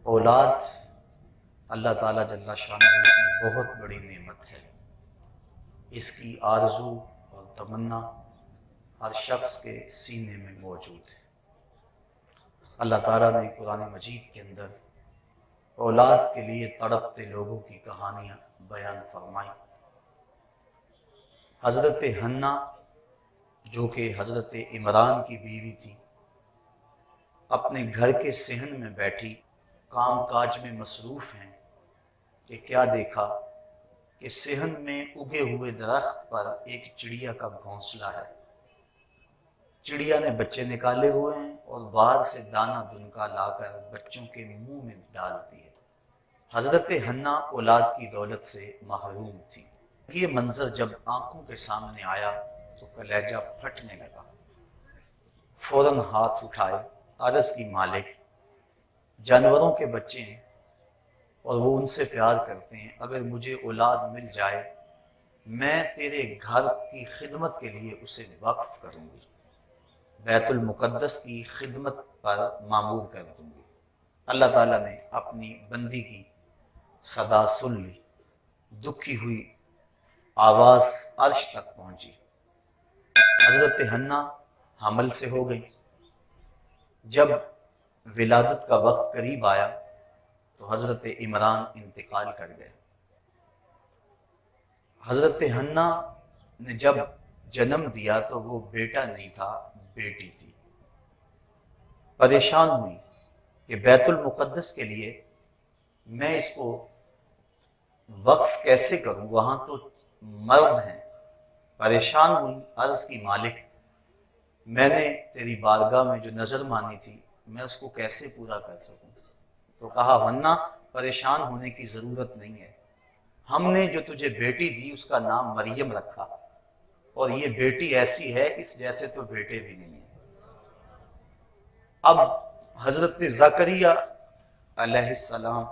اولاد اللہ تعالیٰ جل شانہ کی بہت بڑی نعمت ہے۔ اس کی آرزو اور تمنا ہر شخص کے سینے میں موجود ہے۔ اللہ تعالیٰ نے قرآن مجید کے اندر اولاد کے لیے تڑپتے لوگوں کی کہانیاں بیان فرمائی۔ حضرت حنہ جو کہ حضرت عمران کی بیوی تھی، اپنے گھر کے صحن میں بیٹھی کام کاج میں مصروف ہیں کہ کیا دیکھا کہ صحن میں اگے ہوئے درخت پر ایک چڑیا کا گھونسلہ ہے۔ چڑیا نے بچے نکالے ہوئے ہیں اور باہر سے دانہ دنکا لا کر بچوں کے منہ میں ڈالتی ہے۔ حضرت حنہ اولاد کی دولت سے محروم تھی۔ یہ منظر جب آنکھوں کے سامنے آیا تو کلیجہ پھٹنے لگا۔ فوراً ہاتھ اٹھائے، عرض کی مالک، جانوروں کے بچے ہیں اور وہ ان سے پیار کرتے ہیں، اگر مجھے اولاد مل جائے میں تیرے گھر کی خدمت کے لیے اسے وقف کروں گی، بیت المقدس کی خدمت پر مامور کر دوں گی۔ اللہ تعالیٰ نے اپنی بندی کی صدا سن لی، دکھی ہوئی آواز عرش تک پہنچی۔ حضرت حنہ حمل سے ہو گئی۔ جب ولادت کا وقت قریب آیا تو حضرت عمران انتقال کر گئے۔ حضرت حنہ نے جب جنم دیا تو وہ بیٹا نہیں تھا، بیٹی تھی۔ پریشان ہوئی کہ بیت المقدس کے لیے میں اس کو وقف کیسے کروں، وہاں تو مرد ہیں۔ پریشان ہوئی، عرض کی مالک، میں نے تیری بارگاہ میں جو نظر مانی تھی میں اس کو کیسے پورا کر سکوں؟ تو کہا حنہ پریشان ہونے کی ضرورت نہیں ہے، ہم نے جو تجھے بیٹی دی اس کا نام مریم رکھا، اور یہ بیٹی ایسی ہے اس جیسے تو بیٹے بھی نہیں ہیں۔ اب حضرت زکریا علیہ السلام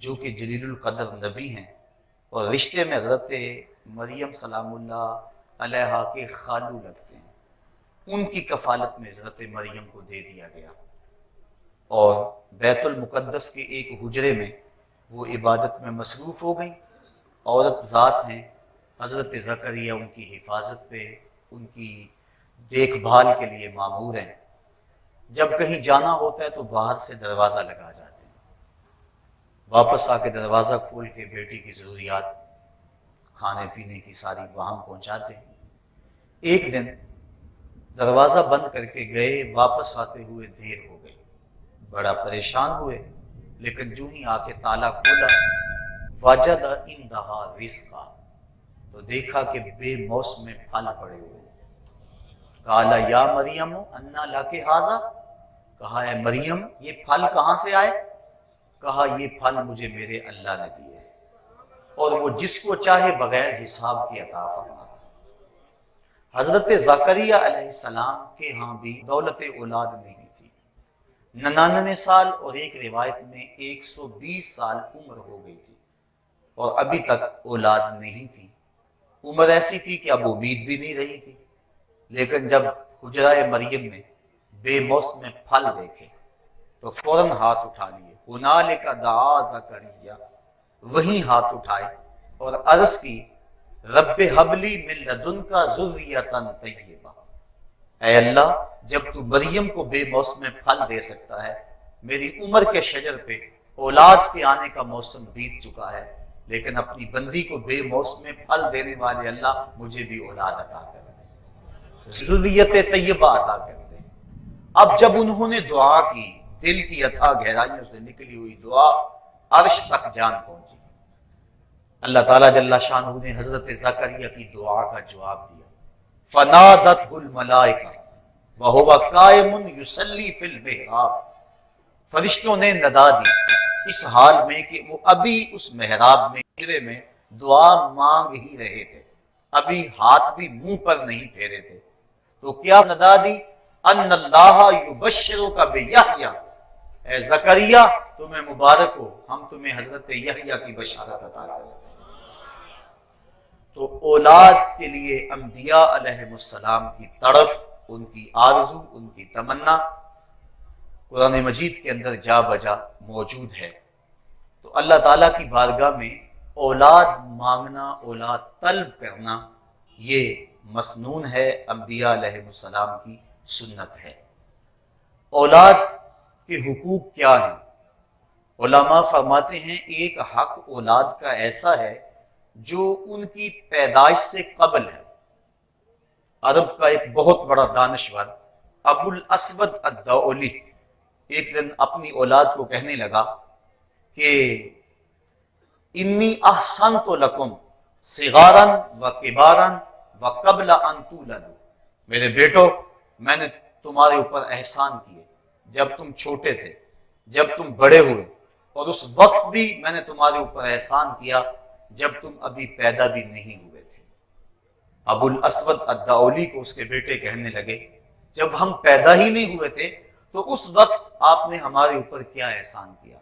جو کہ جلیل القدر نبی ہیں اور رشتے میں حضرت مریم سلام اللہ علیہا کے خالو لگتے ہیں، ان کی کفالت میں حضرت مریم کو دے دیا گیا، اور بیت المقدس کے ایک حجرے میں وہ عبادت میں مصروف ہو گئیں۔ عورت ذات ہیں، حضرت زکریا ان کی حفاظت پہ، ان کی دیکھ بھال کے لیے مامور ہیں۔ جب کہیں جانا ہوتا ہے تو باہر سے دروازہ لگا جاتے ہیں، واپس آ کے دروازہ کھول کے بیٹی کی ضروریات کھانے پینے کی ساری وہاں پہنچاتے ہیں۔ ایک دن دروازہ بند کر کے گئے، واپس آتے ہوئے دیر ہو گئی، بڑا پریشان ہوئے، لیکن جو ہی آ کے تالا کھولا وجد عندہا رزقا، تو دیکھا کہ بے موسم پھل پڑے ہوئے۔ قال یا مریم انا لک ھذا، کہا اے مریم یہ پھل کہاں سے آئے؟ کہا یہ پھل مجھے میرے اللہ نے دیے، اور وہ جس کو چاہے بغیر حساب کے عطا فرماتا۔ حضرت زکریا علیہ السلام کے ہاں بھی دولت اولاد نہیں تھی۔ 99 سال اور ایک روایت میں 120 سال عمر ہو گئی تھی اور ابھی تک اولاد نہیں تھی۔ عمر ایسی تھی کہ اب امید بھی نہیں رہی تھی، لیکن جب حجرہ مریم میں بے موسم پھل دیکھے تو فوراً ہاتھ اٹھا لیے۔ ہنالک دعا زکریا، وہیں ہاتھ اٹھائے اور عرض کی رب ہب لی من لدنک ذریۃ طیبہ، اے اللہ جب تو مریم کو بے موسم پھل دے سکتا ہے، میری عمر کے شجر پہ اولاد کے آنے کا موسم بیت چکا ہے، لیکن اپنی بندی کو بے موسم پھل دینے والے اللہ مجھے بھی اولاد عطا کر دے، ذریت طیبہ عطا کر دے۔ اب جب انہوں نے دعا کی، دل کی اتھا گہرائیوں سے نکلی ہوئی دعا عرش تک جان پہنچی۔ اللہ تعالیٰ جل شانہ نے حضرت زکریا کی دعا کا جواب دیا۔ فنادتہ الملائکہ وہو قائم یصلی فی المحراب، فرشتوں نے ندا دی اس حال میں کہ وہ ابھی اس محراب میں حجرے میں دعا مانگ ہی رہے تھے، ابھی ہاتھ بھی منہ پر نہیں پھیرے تھے۔ تو کیا ندا دی؟ ان اللہ یبشرک بیحییٰ، اے زکریا تمہیں مبارک ہو، ہم تمہیں حضرت یحییٰ کی بشارت عطا کریں۔ تو اولاد کے لیے انبیاء علیہ السلام کی تڑپ، ان کی آرزو، ان کی تمنا قرآن مجید کے اندر جا بجا موجود ہے۔ تو اللہ تعالیٰ کی بارگاہ میں اولاد مانگنا، اولاد طلب کرنا، یہ مسنون ہے، انبیاء علیہ السلام کی سنت ہے۔ اولاد کے حقوق کیا ہیں؟ علماء فرماتے ہیں ایک حق اولاد کا ایسا ہے جو ان کی پیدائش سے قبل ہے۔ عرب کا ایک بہت بڑا دانشور ابو الاسود الدؤلی ایک دن اپنی اولاد کو کہنے لگا کہ انی احسنت لکم صغارا و کبارا و قبل ان تولدوا، میرے بیٹو میں نے تمہارے اوپر احسان کیے جب تم چھوٹے تھے، جب تم بڑے ہوئے، اور اس وقت بھی میں نے تمہارے اوپر احسان کیا جب تم ابھی پیدا بھی نہیں ہوئے تھے۔ ابو الاسود الدؤلی کو اس کے بیٹے کہنے لگے جب ہم پیدا ہی نہیں ہوئے تھے تو اس وقت آپ نے ہمارے اوپر کیا احسان کیا؟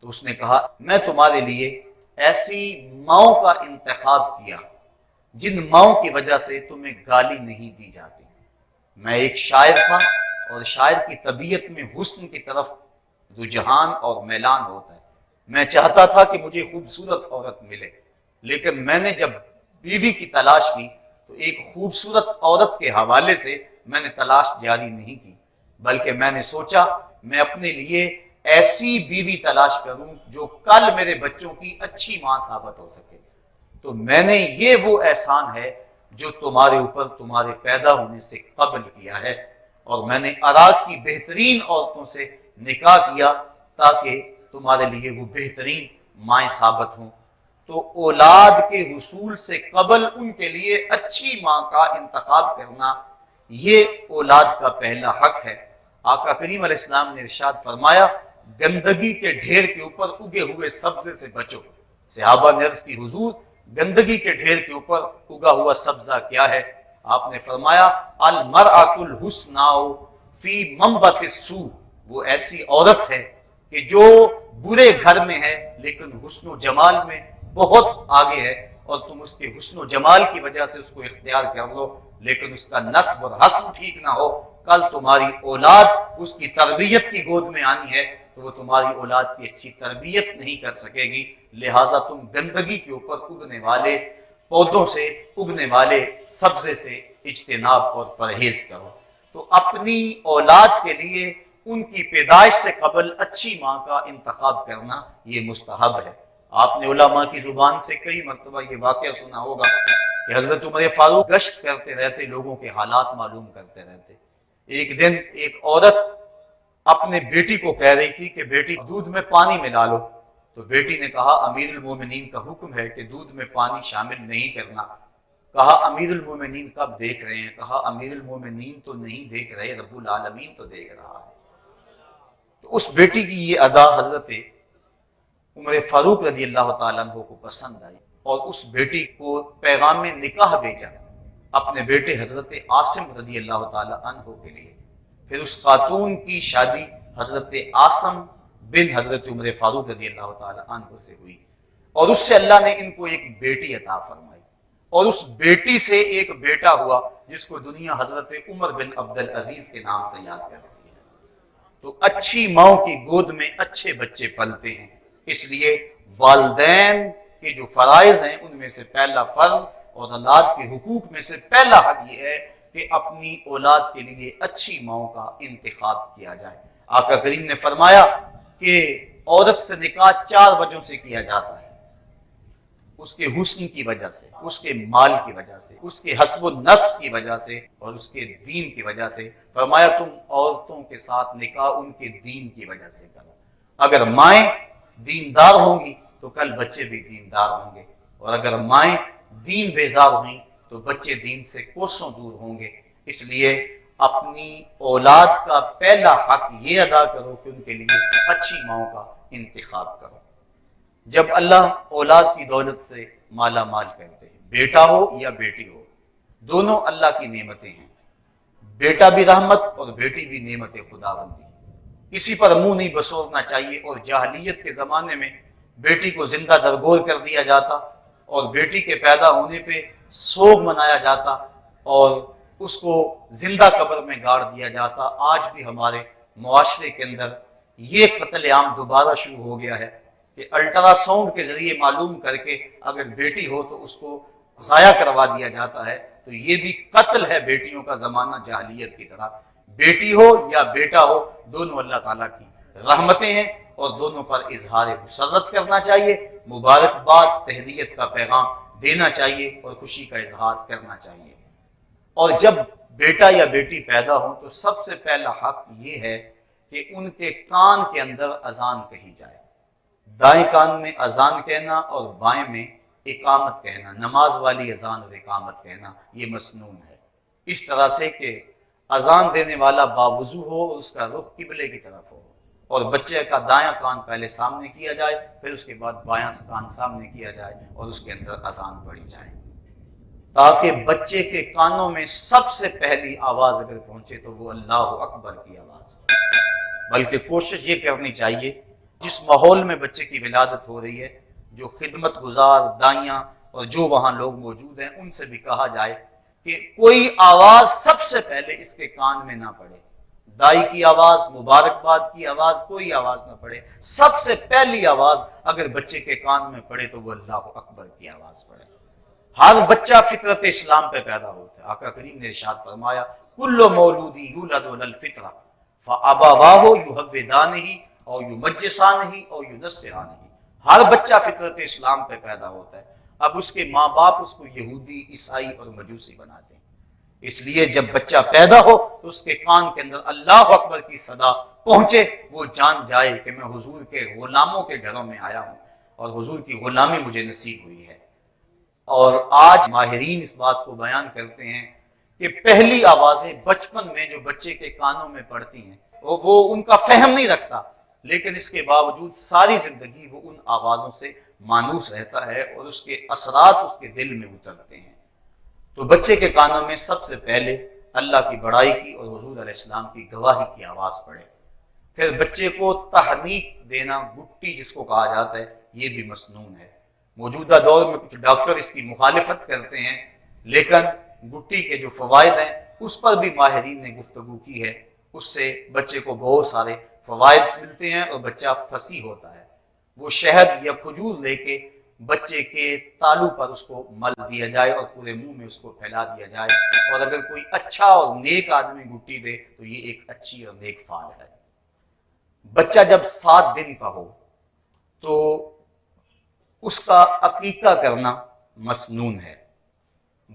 تو اس نے کہا میں تمہارے لیے ایسی ماؤں کا انتخاب کیا جن ماؤں کی وجہ سے تمہیں گالی نہیں دی جاتی۔ میں ایک شاعر تھا اور شاعر کی طبیعت میں حسن کی طرف رجحان اور میلان ہوتا ہے۔ میں چاہتا تھا کہ مجھے خوبصورت عورت ملے، لیکن میں نے جب بیوی کی تلاش کی تو ایک خوبصورت عورت کے حوالے سے میں نے تلاش جاری نہیں کی، بلکہ میں نے سوچا میں اپنے لیے ایسی بیوی تلاش کروں جو کل میرے بچوں کی اچھی ماں ثابت ہو سکے۔ تو میں نے یہ وہ احسان ہے جو تمہارے اوپر تمہارے پیدا ہونے سے قبل کیا ہے، اور میں نے عراق کی بہترین عورتوں سے نکاح کیا تاکہ تمہارے لیے وہ بہترین مائیں ثابت ہوں۔ تو اولاد کے حصول سے قبل ان کے لیے اچھی ماں کا انتخاب کرنا یہ اولاد کا پہلا حق ہے۔ آقا کریم علیہ السلام نے ارشاد فرمایا گندگی کے ڈھیر کے اوپر اگے ہوئے سبزے سے بچو۔ صحابہ نے عرض کی حضور گندگی کے ڈھیر کے اوپر اگا ہوا سبزہ کیا ہے؟ آپ نے فرمایا المرأۃ الحسناء فی منبت السوء، وہ ایسی عورت ہے کہ جو برے گھر میں ہے لیکن حسن و جمال میں بہت آگے ہے، اور تم اس کے حسن و جمال کی وجہ سے اس کو اختیار کر لو، لیکن اس کا نسب اور حسب ٹھیک نہ ہو، کل تمہاری اولاد اس کی تربیت کی گود میں آنی ہے تو وہ تمہاری اولاد کی اچھی تربیت نہیں کر سکے گی۔ لہٰذا تم گندگی کے اوپر اگنے والے پودوں سے، اگنے والے سبزے سے اجتناب اور پرہیز کرو۔ تو اپنی اولاد کے لیے ان کی پیدائش سے قبل اچھی ماں کا انتخاب کرنا یہ مستحب ہے۔ آپ نے علماء کی زبان سے کئی مرتبہ یہ واقعہ سنا ہوگا کہ حضرت عمر فاروق گشت کرتے رہتے، لوگوں کے حالات معلوم کرتے رہتے۔ ایک دن ایک عورت اپنے بیٹی کو کہہ رہی تھی کہ بیٹی دودھ میں پانی ملا لو، تو بیٹی نے کہا امیر المومنین کا حکم ہے کہ دودھ میں پانی شامل نہیں کرنا۔ کہا امیر المومنین کب دیکھ رہے ہیں؟ کہا امیر المومنین تو نہیں دیکھ رہے، رب العالمین تو دیکھ رہا ہے۔ تو اس بیٹی کی یہ ادا حضرت عمر فاروق رضی اللہ تعالیٰ عنہ کو پسند آئی، اور اس بیٹی کو پیغام نکاح بھیجا اپنے بیٹے حضرت عاصم رضی اللہ تعالیٰ عنہ کے لیے۔ پھر اس خاتون کی شادی حضرت عاصم بن حضرت عمر فاروق رضی اللہ تعالیٰ عنہ سے ہوئی، اور اس سے اللہ نے ان کو ایک بیٹی عطا فرمائی، اور اس بیٹی سے ایک بیٹا ہوا جس کو دنیا حضرت عمر بن عبد العزیز کے نام سے یاد کرتی ہے۔ تو اچھی ماؤں کی گود میں اچھے بچے پلتے ہیں، اس لیے والدین کے جو فرائض ہیں ان میں سے پہلا فرض اور اولاد کے حقوق میں سے پہلا حق یہ ہے کہ اپنی اولاد کے لیے اچھی ماؤں کا انتخاب کیا جائے۔ آقا کریم نے فرمایا کہ عورت سے نکاح 4 وجہوں سے کیا جاتا ہے، اس کے حسن کی وجہ سے، اس کے مال کی وجہ سے، اس کے حسب النسب کی وجہ سے، اور اس کے دین کی وجہ سے۔ فرمایا تم عورتوں کے ساتھ نکاح ان کے دین کی وجہ سے کرو۔ اگر مائیں دیندار ہوں گی تو کل بچے بھی دیندار ہوں گے، اور اگر مائیں دین بیزار ہوئیں تو بچے دین سے کوسوں دور ہوں گے۔ اس لیے اپنی اولاد کا پہلا حق یہ ادا کرو کہ ان کے لیے اچھی ماؤں کا انتخاب کرو۔ جب اللہ اولاد کی دولت سے مالا مال کرتے ہیں، بیٹا ہو یا بیٹی ہو، دونوں اللہ کی نعمتیں ہیں۔ بیٹا بھی رحمت اور بیٹی بھی نعمت خداوندی، کسی پر منہ نہیں بسورنا چاہیے۔ اور جاہلیت کے زمانے میں بیٹی کو زندہ درگور کر دیا جاتا، اور بیٹی کے پیدا ہونے پہ سوگ منایا جاتا، اور اس کو زندہ قبر میں گاڑ دیا جاتا۔ آج بھی ہمارے معاشرے کے اندر یہ قتل عام دوبارہ شروع ہو گیا ہے کہ الٹرا ساؤنڈ کے ذریعے معلوم کر کے اگر بیٹی ہو تو اس کو ضائع کروا دیا جاتا ہے. تو یہ بھی قتل ہے بیٹیوں کا زمانہ جاہلیت کی طرح. بیٹی ہو یا بیٹا ہو دونوں اللہ تعالیٰ کی رحمتیں ہیں اور دونوں پر اظہار مسرت کرنا چاہیے, مبارکباد تہنیت کا پیغام دینا چاہیے اور خوشی کا اظہار کرنا چاہیے. اور جب بیٹا یا بیٹی پیدا ہو تو سب سے پہلا حق یہ ہے کہ ان کے کان کے اندر اذان کہی جائے. دائیں کان میں اذان کہنا اور بائیں میں اقامت کہنا, نماز والی اذان اور اقامت کہنا, یہ مسنون ہے. اس طرح سے کہ اذان دینے والا باوضو ہو اور اس کا رخ قبلے کی طرف ہو, اور بچے کا دایاں کان پہلے سامنے کیا جائے, پھر اس کے بعد بایاں کان سامنے کیا جائے اور اس کے اندر اذان پڑھی جائے, تاکہ بچے کے کانوں میں سب سے پہلی آواز اگر پہنچے تو وہ اللہ اکبر کی آواز ہو. بلکہ کوشش یہ کرنی چاہیے جس ماحول میں بچے کی ولادت ہو رہی ہے, جو خدمت گزار دائیاں اور جو وہاں لوگ موجود ہیں, ان سے بھی کہا جائے کہ کوئی آواز سب سے پہلے اس کے کان میں نہ پڑے. دائی کی آواز, مبارکباد کی آواز, کوئی آواز نہ پڑے. سب سے پہلی آواز اگر بچے کے کان میں پڑے تو وہ اللہ اکبر کی آواز پڑے. ہر بچہ فطرت اسلام پہ پیدا ہوتا ہے. آقا کریم نے ارشاد فرمایا کل مولود یولد علی الفطرہ فابواہ یحودانہ او یمجسانہ او ینصرانہ. ہر بچہ فطرت اسلام پہ پیدا ہوتا ہے. اب اس کے ماں باپ اس کو یہودی, عیسائی اور مجوسی بناتے ہیں. اس لیے جب بچہ پیدا ہو تو اس کے کان کے اندر اللہ اکبر کی صدا پہنچے, وہ جان جائے کہ میں حضور کے غلاموں کے گھروں میں آیا ہوں اور حضور کی غلامی مجھے نصیب ہوئی ہے. اور آج ماہرین اس بات کو بیان کرتے ہیں کہ پہلی آوازیں بچپن میں جو بچے کے کانوں میں پڑتی ہیں وہ ان کا فہم نہیں رکھتا, لیکن اس کے باوجود ساری زندگی وہ ان آوازوں سے مانوس رہتا ہے اور اس کے اثرات اس کے دل میں اترتے ہیں. تو بچے کے کانوں میں سب سے پہلے اللہ کی بڑائی کی اور حضور علیہ السلام کی گواہی کی آواز پڑے. پھر بچے کو تحنیک دینا, گٹی جس کو کہا جاتا ہے, یہ بھی مسنون ہے. موجودہ دور میں کچھ ڈاکٹر اس کی مخالفت کرتے ہیں, لیکن گٹی کے جو فوائد ہیں اس پر بھی ماہرین نے گفتگو کی ہے. اس سے بچے کو بہت سارے فوائد ملتے ہیں اور بچہ فصیح ہوتا ہے. وہ شہد یا کھجور لے کے بچے کے تالو پر اس کو مل دیا جائے اور پورے منہ میں اس کو پھیلا دیا جائے, اور اگر کوئی اچھا اور نیک آدمی گٹی دے تو یہ ایک اچھی اور نیک فعل ہے. بچہ جب 7 دن کا ہو تو اس کا عقیقہ کرنا مسنون ہے.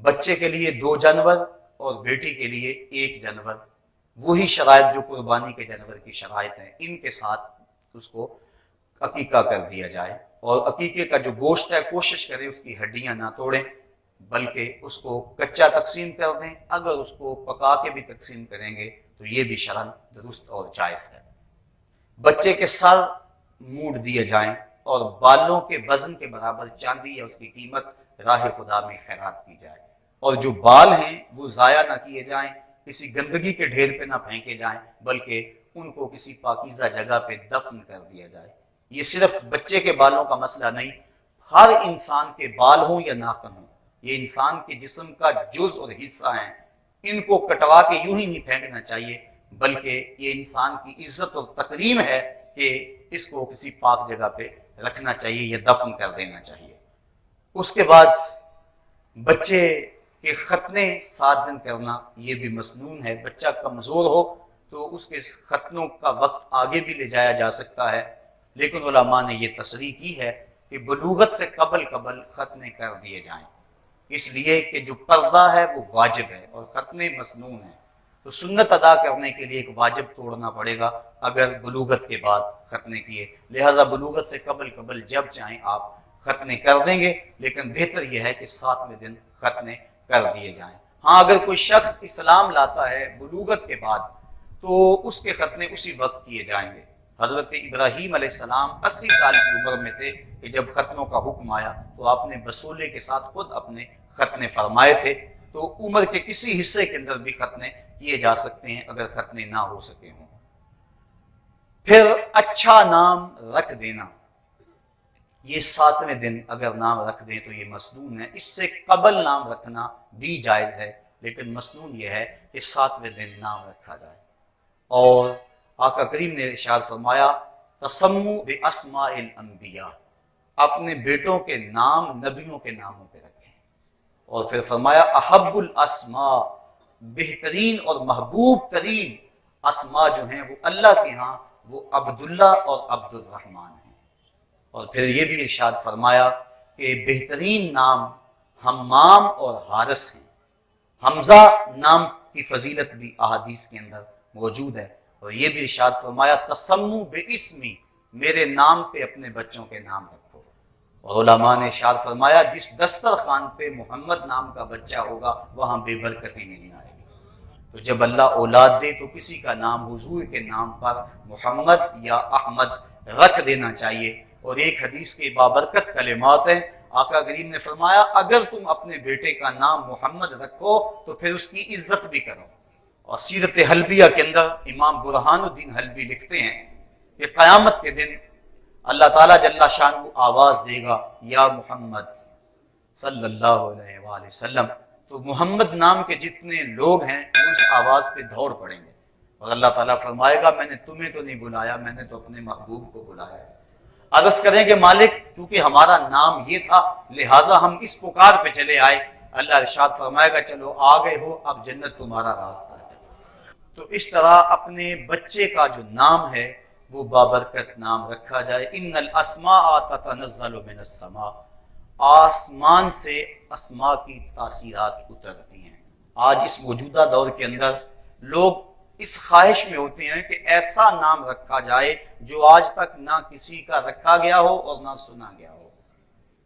بچے کے لیے 2 جانور اور بیٹی کے لیے 1 جانور, وہی شرائط جو قربانی کے جانور کی شرائط ہیں, ان کے ساتھ اس کو عقیقہ کر دیا جائے. اور عقیقے کا جو گوشت ہے کوشش کریں اس کی ہڈیاں نہ توڑیں, بلکہ اس کو کچا تقسیم کر دیں. اگر اس کو پکا کے بھی تقسیم کریں گے تو یہ بھی شرعاً درست اور جائز ہے. بچے کے سر موڑ دیے جائیں اور بالوں کے وزن کے برابر چاندی یا اس کی قیمت راہ خدا میں خیرات کی جائے. اور جو بال ہیں وہ ضائع نہ کیے جائیں, کسی گندگی کے ڈھیر پہ نہ پھینکے جائیں, بلکہ ان کو کسی پاکیزہ جگہ پہ دفن کر دیا جائے. یہ صرف بچے کے بالوں کا مسئلہ نہیں, ہر انسان کے بال ہوں یا ناخن ہوں, یہ انسان کے جسم کا جز اور حصہ ہیں. ان کو کٹوا کے یوں ہی نہیں پھینکنا چاہیے, بلکہ یہ انسان کی عزت اور تکریم ہے کہ اس کو کسی پاک جگہ پہ رکھنا چاہیے یا دفن کر دینا چاہیے. اس کے بعد بچے کے ختنے 7 دن کرنا یہ بھی مسنون ہے. بچہ کمزور ہو تو اس کے ختنوں کا وقت آگے بھی لے جایا جا سکتا ہے, لیکن علماء نے یہ تصریح کی ہے کہ بلوغت سے قبل ختنے کر دیے جائیں, اس لیے کہ جو پردہ ہے وہ واجب ہے اور ختنے مسنون ہیں. تو سنت ادا کرنے کے لیے ایک واجب توڑنا پڑے گا اگر بلوغت کے بعد ختنے کیے. لہذا بلوغت سے قبل جب چاہیں آپ ختنے کر دیں گے, لیکن بہتر یہ ہے کہ 7ویں دن ختنے کر دیے جائیں. ہاں اگر کوئی شخص اسلام لاتا ہے بلوغت کے بعد تو اس کے ختنے اسی وقت کیے جائیں گے. حضرت ابراہیم علیہ السلام 80 سال کی عمر میں تھے کہ جب ختنوں کا حکم آیا تو آپ نے بسولے کے ساتھ خود اپنے ختنے فرمائے تھے. تو عمر کے کسی حصے کے اندر بھی ختنے کیے جا سکتے ہیں اگر ختنے نہ ہو سکے ہوں. پھر اچھا نام رکھ دینا, یہ 7ویں دن اگر نام رکھ دیں تو یہ مسنون ہے. اس سے قبل نام رکھنا بھی جائز ہے, لیکن مسنون یہ ہے کہ 7ویں دن نام رکھا جائے. اور आका करीम ने इरशाद फरमाया तसम्मु बिअस्माइल अंबिया, अपने बेटों के नाम नबियों के नामों पे रखें। और फिर फरमाया अहब्बुल अस्मा, बेहतरीन और महबूब तरीन अस्मा जो हैं वो अल्लाह के यहाँ वो अब्दुल्ला और अब्दुल रहमान हैं। और फिर ये भी इरशाद फरमाया कि बेहतरीन नाम हम्माम और हारिस हैं। हमजा नाम की फजीलत भी अहादीस के अंदर मौजूद है। और ये भी इरशाद फरमाया तसम्मु बिइस्मी, मेरे नाम पे अपने बच्चों के नाम रखो। और उलमा ने इरशाद फरमाया जिस दस्तरखान पे मोहम्मद नाम का बच्चा होगा वहां बेबरकती नहीं आएगी। तो जब अल्लाह औलाद दे तो किसी का नाम हुजूर के नाम पर मोहम्मद या अहमद रख देना चाहिए। और एक हदीस के बाबरकत कलिमात हैं, आका करीम ने फरमाया अगर तुम अपने बेटे का नाम मोहम्मद रखो तो फिर उसकी इज्जत भी करो। और सीरत हलबिया के अंदर इमाम बुरहानुद्दीन हलबी लिखते हैं कि क़यामत के दिन अल्लाह ताला जल्ला शानहू आवाज देगा या मोहम्मद सल्लल्लाहु अलैहि वसल्लम, तो मोहम्मद नाम के जितने लोग हैं वो इस आवाज पे दौड़ पड़ेंगे। और अल्लाह ताला फरमाएगा मैंने तुम्हें तो नहीं बुलाया, मैंने तो अपने महबूब को बुलाया है। अर्ज़ करेंगे मालिक क्योंकि हमारा नाम ये था लिहाजा हम इस पुकार पे चले आए। अल्लाह इरशाद फरमाएगा चलो आ गए हो, अब जन्नत तुम्हारा रास्ता है। तो इस तरह अपने बच्चे का जो नाम है वो बाबरकत नाम रखा जाए। इन्नल अस्माअ ततनज़्ज़लु मिनस समा, आसमान से अस्मा की तासीरात उतरती हैं। आज इस मौजूदा दौर के अंदर लोग इस ख्वाहिश में होते हैं कि ऐसा नाम रखा जाए जो आज तक ना किसी का रखा गया हो और ना सुना गया हो।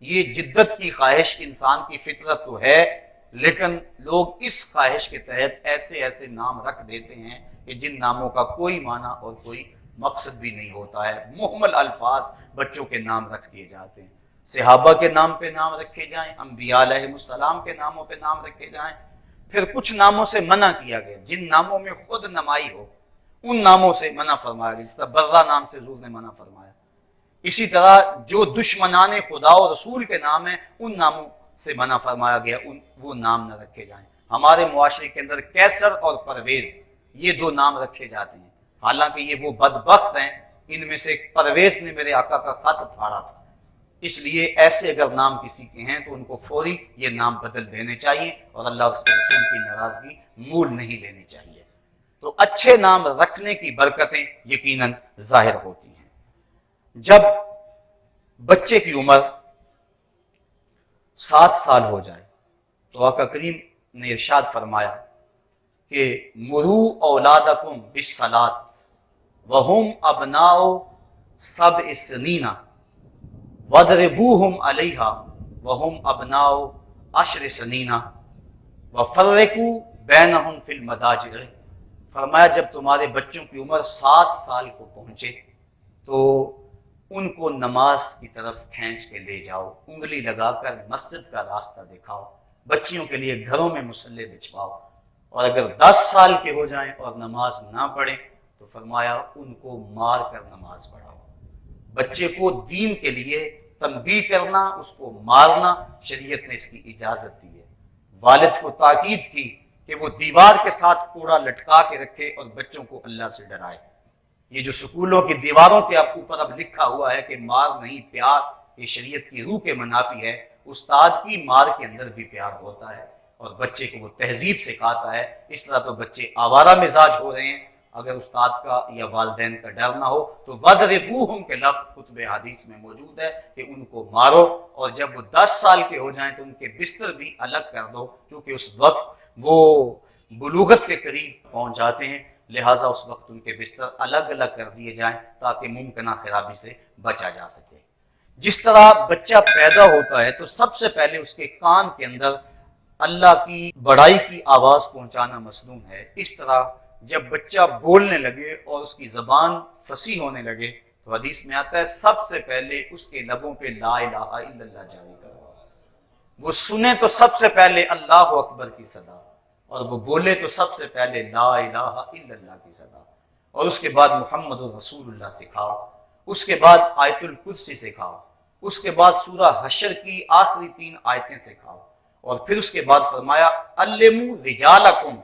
ये जिद्दत की ख्वाहिश इंसान की फितरत तो है, लेकिन लोग इस ख्वाहिश के तहत ऐसे ऐसे नाम रख देते हैं कि जिन नामों का कोई माना और कोई मकसद भी नहीं होता है। मुहम्मल अल्फाज बच्चों के नाम रख दिए जाते हैं। सहाबा के नाम पे नाम रखे जाएं, अंबिया अलैहिमुस्सलाम के नामों पे नाम रखे जाएं। फिर कुछ नामों से मना किया गया, जिन नामों में खुद नमाई हो उन नामों से मना फरमाया गया। जिस तरह बर्रा नाम से हुजूर ने मना फरमाया। इसी तरह जो दुश्मनाने खुदा और रसूल के नाम है उन नामों से मना फरमाया गया, वो नाम न रखे जाएं। हमारे मुआशरे के अंदर कैसर और परवेज ये दो नाम रखे जाते हैं, हालांकि ये वो बदबख्त हैं, इनमें से परवेज ने मेरे आका का खत फाड़ा था, इसलिए ऐसे अगर नाम किसी के हैं तो उनको फौरी ये नाम बदल देने चाहिए और अल्लाह उसके रसूल की नाराजगी मूल नहीं लेनी चाहिए। तो अच्छे नाम रखने की बरकतें यकीनन जाहिर होती हैं। जब बच्चे की उम्र 7 साल हो जाए तो आका करीम ने इरशाद फरमाया कि मुरू औलादकुम बिस्सलात वहुम अबनाओ सब इसनीना वदरिबूहुम अलैहा वहुम अबनाओ अशर सनीना वफर्रिकू बैनहुम फिल मदाजिर। फरमाया जब तुम्हारे बच्चों की उम्र 7 साल को पहुंचे तो उनको नमाज की तरफ खींच के ले जाओ, उंगली लगाकर मस्जिद का रास्ता दिखाओ, बच्चियों के लिए घरों में मुसल्ले बिछवाओ। और अगर 10 साल के हो जाएं और नमाज ना पढ़े तो फरमाया उनको मार कर नमाज पढ़ाओ। बच्चे को दीन के लिए तंबीह करना, उसको मारना शरीयत ने इसकी इजाजत दी है। वालिद को ताकीद की कि वो दीवार के साथ कोड़ा लटका के रखे और बच्चों को अल्लाह से डराए। ये जो स्कूलों की दीवारों के ऊपर अब लिखा हुआ है कि मार नहीं प्यार, ये शरीयत की रूह के मुनाफी है। उस्ताद की मार के अंदर भी प्यार होता है और बच्चे को वो तहजीब सिखाता है। इस तरह तो बच्चे आवारा मिजाज हो रहे हैं। अगर उस्ताद का या वालिदैन का डर ना हो तो वदरिबूहुम के लफ्ज कुतुब हदीस में मौजूद है कि उनको मारो। और जब वो 10 साल के हो जाएं तो उनके बिस्तर भी अलग कर दो, क्योंकि उस वक्त वो बुलूगत के करीब पहुंच जाते हैं, लिहाजा उस वक्त उनके बिस्तर अलग अलग कर दिए जाएं ताकि मुमकिन खराबी से बचा जा सके। जिस तरह बच्चा पैदा होता है तो सबसे पहले उसके कान के अंदर अल्लाह की बड़ाई की आवाज पहुंचाना मसनून है। इस तरह जब बच्चा बोलने लगे और उसकी जबान फसी होने लगे तो हदीस में आता है सबसे पहले उसके लबों पे ला इलाहा इल्लल्लाह जारी करो। वो सुने तो सबसे पहले अल्लाह अकबर की सदा, और वो बोले तो सबसे पहले ला इलाहा इल्लल्लाह की सदा, और उसके बाद मुहम्मदुर रसूलुल्लाह सिखाओ, उसके बाद आयतुल कुर्सी सिखाओ, उसके बाद सूरह हशर की आखिरी 3 आयतें सिखाओ, और फिर उसके बाद फरमाया अल्लिमू रिजालकुम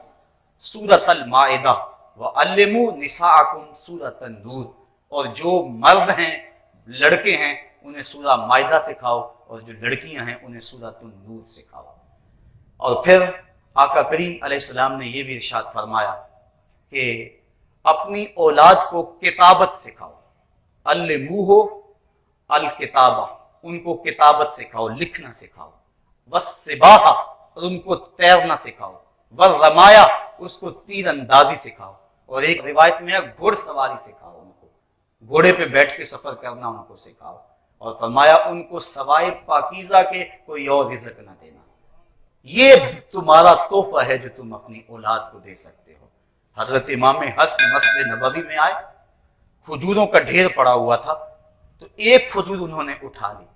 सूरतल माइदा वअल्लिमू निसाअकुम सूरतन नूर, और जो मर्द हैं लड़के हैं उन्हें सूरा माइदा सिखाओ, और जो लड़कियां हैं उन्हें सूरतुन नूर सिखाओ। और फिर आका करीम अलैहिस्सलाम ने यह भी इरशाद फरमाया कि अपनी औलाद को किताबत सिखाओ, अल्लिमूहु अल किताबा, उनको किताबत सिखाओ, लिखना सिखाओ, वस्सिबाहा, और उनको तैरना सिखाओ, वर्रमाया, उसको तीर अंदाजी सिखाओ, और एक रिवायत में घुड़सवारी सिखाओ, उनको घोड़े पे बैठ के सफर करना उनको सिखाओ, और फरमाया उनको सवाए पाकीज़ा के कोई और रिज़्क न देना। ये तुम्हारा तोहफा है जो तुम अपनी औलाद को दे सकते हो। हजरत इमाम हसन मस्जिद नबवी में आए, खजूरों का ढेर पड़ा हुआ था, तो एक खजूर उन्होंने उठा ली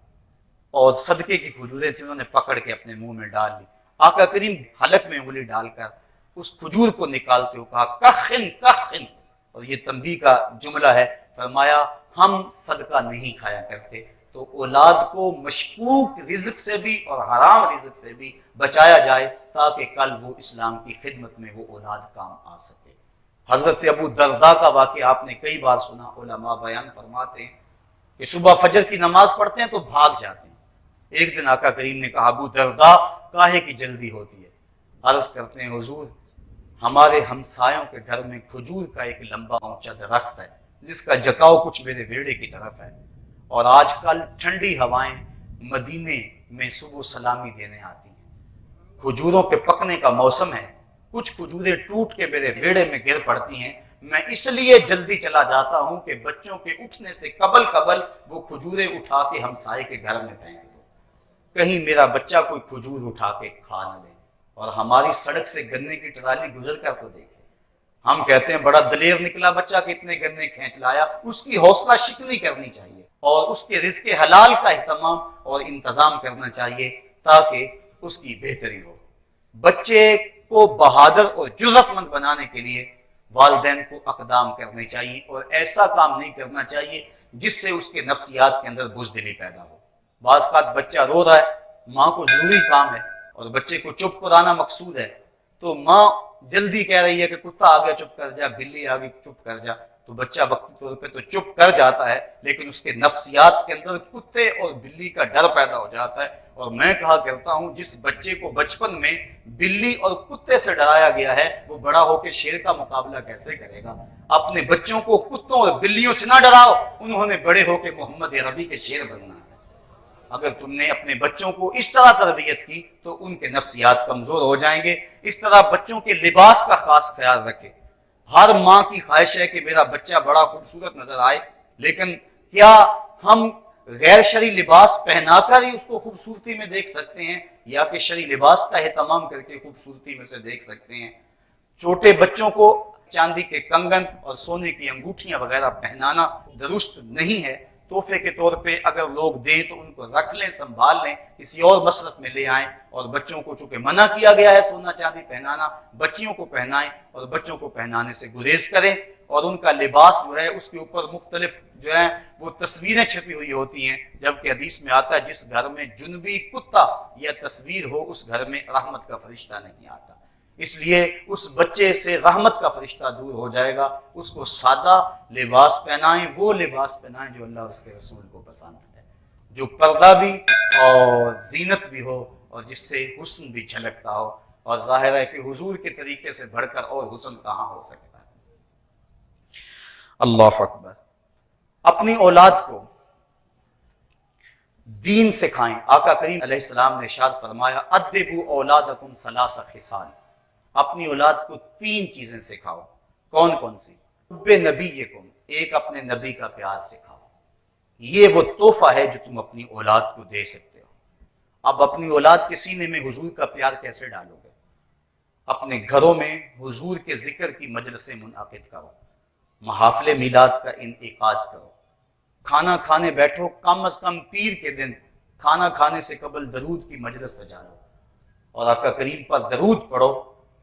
और सदके की खजूरें थी, उन्होंने पकड़ के अपने मुंह में डाल ली। आका करीम हलक में उंगली डालकर उस खजूर को निकालते हुए कहा कखिन कखिन, और ये तंबीह का जुमला है। फरमाया हम सदका नहीं खाया करते, तो औलाद को मशकूक रिज़्क से भी और हराम रिज़्क से भी बचाया जाए, ताकि कल वो इस्लाम की खिदमत में वो औलाद काम आ सके। हजरत अबू दरदा का वाक़या आपने कई बार सुना, उलमा बयान फरमाते हैं कि सुबह फजर की नमाज पढ़ते हैं तो भाग जाते हैं। एक दिन आका करीम ने कहा अबू दरदा काहे की जल्दी होती है? अर्ज करते हैं हुजूर हमारे हमसायों के घर में खजूर का एक लंबा ऊंचा दरख्त है जिसका जकाव कुछ मेरे वेड़े की तरफ है, और आजकल ठंडी हवाएं मदीने में सुबह सलामी देने आती हैं। खजूरों के पकने का मौसम है, कुछ खजूरें टूट के मेरे वेड़े में गिर पड़ती हैं, मैं इसलिए जल्दी चला जाता हूं कि बच्चों के उठने से कबल कबल वो खजूरें उठा के हमसाये के घर में फेंक दो, कहीं मेरा बच्चा कोई खजूर उठा के खा न ले। और हमारी सड़क से गन्ने की ट्राली गुजर कर तो देखे, हम कहते हैं बड़ा दलेर निकला बच्चा, कितने गन्ने खींच लाया। उसकी हौसला शिकनी करनी चाहिए और उसके रिज़्क़े हलाल का इहतमाम और इंतजाम करना चाहिए ताकि उसकी बेहतरी हो। बच्चे को बहादुर और जुर्रतमंद बनाने के लिए वालिदैन को अक़दाम करने चाहिए, और ऐसा काम नहीं करना चाहिए जिससे उसके नफ्सियात के अंदर बुज़दिली पैदा हो। बाज़ औक़ात बच्चा रो रहा है, माँ को जरूरी काम है और बच्चे को चुप कराना मकसूद है, तो माँ जल्दी कह रही है कि कुत्ता आ गया चुप कर जा, बिल्ली आ गई चुप कर जा, तो बच्चा वक्ती तौर पे तो चुप कर जाता है, लेकिन उसके नफ्सियात के अंदर कुत्ते और बिल्ली का डर पैदा हो जाता है। और मैं कहा करता हूं जिस बच्चे को बचपन में बिल्ली और कुत्ते से डराया गया है वो बड़ा होकर शेर का मुकाबला कैसे करेगा? अपने बच्चों को कुत्तों और बिल्लियों से ना डराओ, उन्होंने बड़े होकर मोहम्मद अरबी के शेर बनना है। अगर तुमने अपने बच्चों को इस तरह तरबियत की तो उनके नफ्सियात कमजोर हो जाएंगे। इस तरह बच्चों के लिबास का खास ख्याल रखें। हर माँ की ख्वाहिश है कि मेरा बच्चा बड़ा खूबसूरत नजर आए, लेकिन क्या हम गैर शरी लिबास पहनाकर ही उसको खूबसूरती में देख सकते हैं, या कि शरी लिबास का एहतमाम करके खूबसूरती में से देख सकते हैं? छोटे बच्चों को चांदी के कंगन और सोने की अंगूठियां वगैरह पहनाना दुरुस्त नहीं है। तोहफे के तौर पे अगर लोग दें तो उनको रख लें, संभाल लें, किसी और मसरफ में ले आएं, और बच्चों को चूंकि मना किया गया है सोना चांदी पहनाना, बच्चियों को पहनाएं और बच्चों को पहनाने से गुरेज करें। और उनका लिबास जो है उसके ऊपर मुख्तलिफ जो है वो तस्वीरें छपी हुई होती हैं, जबकि हदीस में आता है जिस घर में जुनबी कुत्ता या तस्वीर हो उस घर में रहमत का फरिश्ता नहीं आता। इसलिए उस बच्चे से रहमत का फरिश्ता दूर हो जाएगा। उसको सादा लिबास पहनाएं, वो लिबास पहनाएं जो अल्लाह उसके रसूल को पसंद है, जो पर्दा भी और जीनत भी हो और जिससे हुस्न भी झलकता हो। और जाहिर है कि हुजूर के तरीके से बढ़कर और हुस्न कहाँ हो सकता है। अल्लाह अकबर। अपनी औलाद को दीन सिखाएं। आका करीम अलैहिस्सलाम ने इरशाद फरमाया अद्दिबू औलादकुम सलासा खिसाल, अपनी औलाद को 3 चीजें सिखाओ। कौन कौन सी? हुब्बे नबीयकुम, एक अपने नबी का प्यार सिखाओ। ये वो तोहफा है जो तुम अपनी औलाद को दे सकते हो। अब अपनी औलाद के सीने में हुजूर का प्यार कैसे डालोगे? अपने घरों में हुजूर के जिक्र की मजलिसें मुनाकिद करो, महाफिले मिलाद का इनेकाद करो, खाना खाने बैठो, कम अज कम पीर के दिन खाना खाने से कबल दरूद की मजलिस सजा लो और आका करीम पर दरूद पढ़ो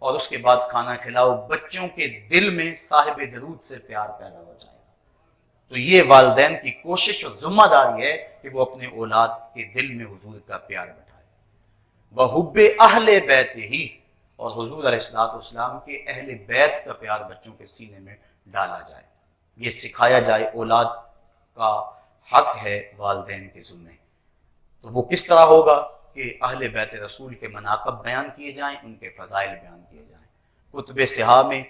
और उसके बाद खाना खिलाओ। बच्चों के दिल में साहिब दरूद से प्यार पैदा हो जाएगा। तो ये वालिदैन की कोशिश और जिम्मेदारी है कि वो अपने औलाद के दिल में हुजूर का प्यार बैठाए। वह हुब्बे अहले बैत ही, اور حضور علیہ السلام کے اہل بیت کا پیار بچوں کے سینے میں ڈالا جائے، یہ سکھایا جائے اولاد کا حق ہے والدین کے ذمہ۔ تو وہ کس طرح ہوگا کہ اہل بیت رسول کے مناقب بیان کیے جائیں، ان کے فضائل بیان کیے جائیں۔ کتب صحاح میں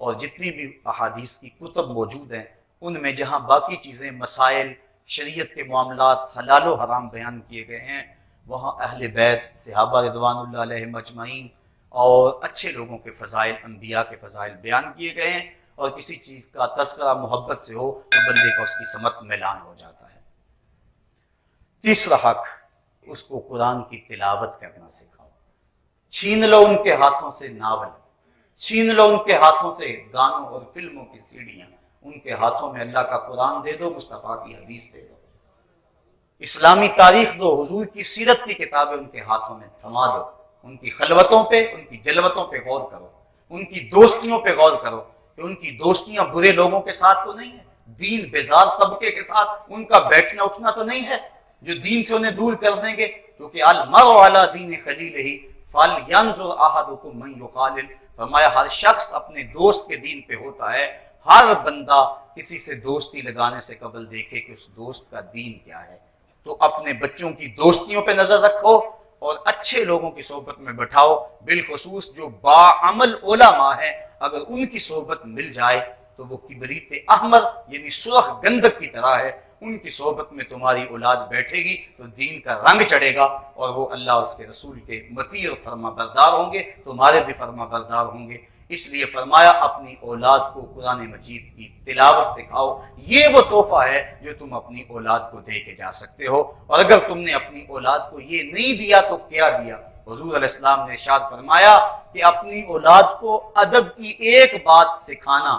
اور جتنی بھی احادیث کی کتب موجود ہیں ان میں جہاں باقی چیزیں، مسائل، شریعت کے معاملات، حلال و حرام بیان کیے گئے ہیں، وہاں اہل بیت، صحابہ رضوان اللہ علیہم اجمعین اور اچھے لوگوں کے فضائل، انبیاء کے فضائل بیان کیے گئے ہیں، اور کسی چیز کا تذکرہ محبت سے ہو تو بندے کا اس کی سمت میلان ہو جاتا ہے۔ تیسرا حق، اس کو قرآن کی تلاوت کرنا سکھاؤ۔ چھین لو ان کے ہاتھوں سے ناول، چھین لو ان کے ہاتھوں سے گانوں اور فلموں کی سیڑیاں، ان کے ہاتھوں میں اللہ کا قرآن دے دو، مصطفیٰ کی حدیث دے دو، اسلامی تاریخ دو، حضور کی سیرت کی کتابیں ان کے ہاتھوں میں تھما دو، ان کی خلوتوں پہ، ان کی جلوتوں پہ غور کرو، ان کی دوستیوں پہ غور کرو کہ ان کی دوستیاں برے لوگوں کے ساتھ تو نہیں ہے، دین بیزار طبقے کے ساتھ ان کا بیٹھنا اٹھنا تو نہیں ہے جو دین سے انہیں دور کر دیں گے، کیونکہ المرء علی دین خلیلہ فلینظر احدکم من یخالل، فرمایا ہر شخص اپنے دوست کے دین پہ ہوتا ہے، ہر بندہ کسی سے دوستی لگانے سے قبل دیکھے کہ اس دوست کا دین کیا ہے۔ تو اپنے بچوں کی دوستیوں پہ نظر رکھو اور اچھے لوگوں کی صحبت میں بٹھاؤ، بالخصوص جو باعمل علماء ہیں، اگر ان کی صحبت مل جائے تو وہ کبریت احمر یعنی سرخ گندک کی طرح ہے، ان کی صحبت میں تمہاری اولاد بیٹھے گی تو دین کا رنگ چڑھے گا، اور وہ اللہ اور اس کے رسول کے مطیع اور فرما بردار ہوں گے، تمہارے بھی فرما بردار ہوں گے۔ اس لیے فرمایا اپنی اولاد کو قرآن مجید کی تلاوت سکھاؤ، یہ وہ تحفہ ہے جو تم اپنی اولاد کو دے کے جا سکتے ہو، اور اگر تم نے اپنی اولاد کو یہ نہیں دیا تو کیا دیا؟ حضور علیہ السلام نے ارشاد فرمایا کہ اپنی اولاد کو ادب کی ایک بات سکھانا،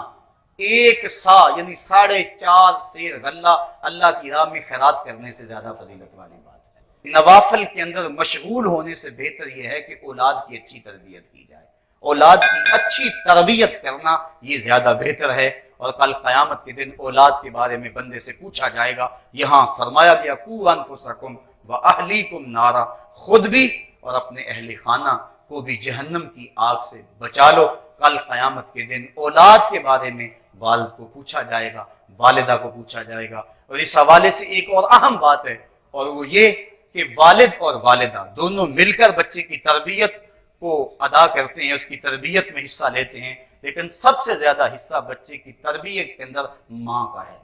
ایک سا یعنی 4.5 سیر غلہ اللہ کی راہ میں خیرات کرنے سے زیادہ فضیلت والی بات ہے۔ نوافل کے اندر مشغول ہونے سے بہتر یہ ہے کہ اولاد کی اچھی تربیت کی جائے، اولاد کی اچھی تربیت کرنا یہ زیادہ بہتر ہے، اور کل قیامت کے دن اولاد کے بارے میں بندے سے پوچھا جائے گا۔ یہاں فرمایا گیا قوا انفسکم واہلیکم نارا، خود بھی اور اپنے اہل خانہ کو بھی جہنم کی آگ سے بچا لو۔ کل قیامت کے دن اولاد کے بارے میں والد کو پوچھا جائے گا، والدہ کو پوچھا جائے گا، اور اس حوالے سے ایک اور اہم بات ہے، اور وہ یہ کہ والد اور والدہ دونوں مل کر بچے کی تربیت کو ادا کرتے ہیں، اس کی تربیت میں حصہ لیتے ہیں، لیکن سب سے زیادہ حصہ بچے کی تربیت کے اندر ماں کا ہے۔